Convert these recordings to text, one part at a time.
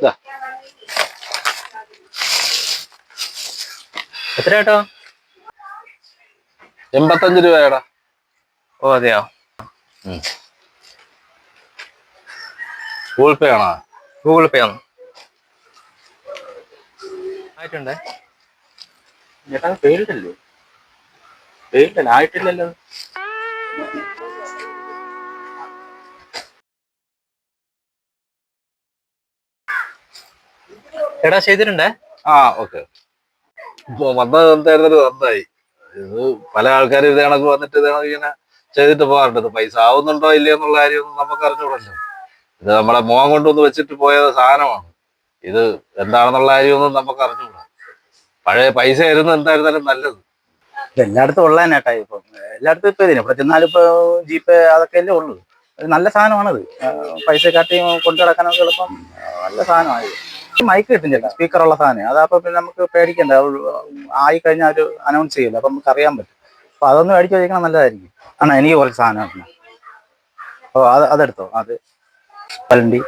ഇതാ എത്ര കേട്ടോ? 85 രൂപയടാ. ഓ അതെയോ? ഗൂഗിൾ പേ ആണോ? ഗൂഗിൾ പേ ആണ്. ആയിട്ടുണ്ടേ ചേട്ടാ പേരിട്ടല്ലേ? പേരിട്ടല്ല, ആയിട്ടില്ലല്ലോ. എടാ ചെയ്തിട്ടുണ്ടേ. ഓക്കെ. വന്നത് എന്തായിരുന്നത് നന്നായി. ഇത് പല ആൾക്കാരും ഇത് കണക്ക് വന്നിട്ട് ഇത് കണക്ക് ഇങ്ങനെ ചെയ്തിട്ട് പോകാറുണ്ട്. ഇത് പൈസ ആവുന്നുണ്ടോ ഇല്ലയോ എന്നുള്ള കാര്യമൊന്നും നമുക്ക് അറിഞ്ഞൂടല്ലോ. ഇത് നമ്മളെ മോഹം കൊണ്ടൊന്ന് വെച്ചിട്ട് പോയ സാധനമാണ്. ഇത് എന്താണെന്നുള്ള കാര്യമൊന്നും നമുക്ക് അറിഞ്ഞൂടാ. പഴയ പൈസ ആയിരുന്നു എന്തായിരുന്നാലും നല്ലത്. എല്ലായിടത്തും ഉള്ളതന്നെ കേട്ടാ. ഇപ്പം എല്ലായിടത്തും ഇപ്പൊ ഇതിന് ഇവിടെ ചെന്നാലും ഇപ്പൊ ജിപേ അതൊക്കെ അല്ലേ ഉള്ളൂ. നല്ല സാധനമാണത്. പൈസ കാട്ടി കൊണ്ടു നടക്കാനൊക്കെ എളുപ്പം നല്ല സാധനമായി. മൈക്ക് കിട്ടും ചേട്ടാ, സ്പീക്കറുള്ള സാധനം. അതപ്പോൾ പിന്നെ നമുക്ക് പേടിക്കണ്ട. ആയി കഴിഞ്ഞാൽ ഒരു അനൗൺസ് ചെയ്യില്ല, അപ്പം നമുക്ക് അറിയാൻ പറ്റും. അപ്പൊ അതൊന്ന് മേടിച്ചു വയ്ക്കണം, നല്ലതായിരിക്കും. എനിക്ക് കുറച്ച് സാധനം. അതെടുത്തോ. അത് പലണ്ടി.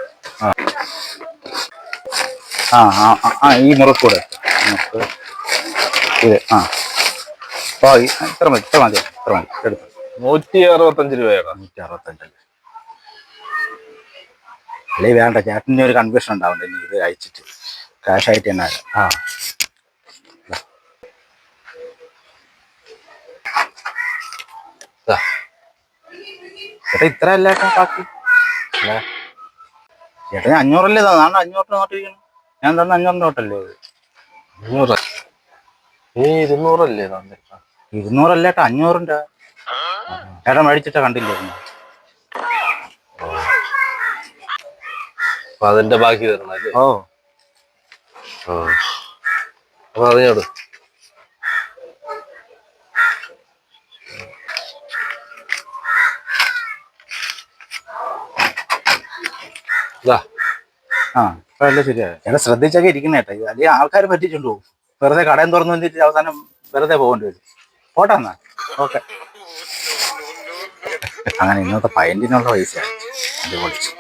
ഈ മുറക്കൂടെ ഇത് ഇത്ര മതി എടുത്തു. 165 രൂപയാണ്. 165 അല്ലേ വേണ്ട. ചേട്ടന് ഒരു കൺഫ്യൂഷൻ ഉണ്ടാവണ്ട. ഇനി ഇത് അയച്ചിട്ട് ക്യാഷ് ആയിട്ട് തന്നെ. ചേട്ടാ ഇത്ര അല്ല ബാക്കി. ചേട്ടന് 500 അല്ലേ? 500 നോട്ടിരിക്കണം. ഞാൻ തന്ന 500 നോട്ടല്ലേ? 200 200 അല്ലേ? 200 അല്ല ചേട്ടാ, 500. ചേട്ടാ മേടിച്ചിട്ടാ കണ്ടില്ലായിരുന്നു. അപ്പൊ അതിന്റെ ബാക്കി തരണം അല്ലേ? അപ്പൊ അറിഞ്ഞോട്. അല്ല ശരിയാ. ചേട്ടാ ശ്രദ്ധിച്ചൊക്കെ ഇരിക്കുന്ന കേട്ടാ. അല്ലെങ്കിൽ ആൾക്കാർ പറ്റിച്ചുണ്ടോ? വെറുതെ കടയും തുറന്നു വന്നിട്ട് അവസാനം വെറുതെ പോകേണ്ടി വരും. പോട്ടെ എന്നാ. ഓക്കെ. അങ്ങനെ ഇന്നത്തെ പൈൻറ്റിനുള്ള പൈസ അത് പൊളിച്ചു.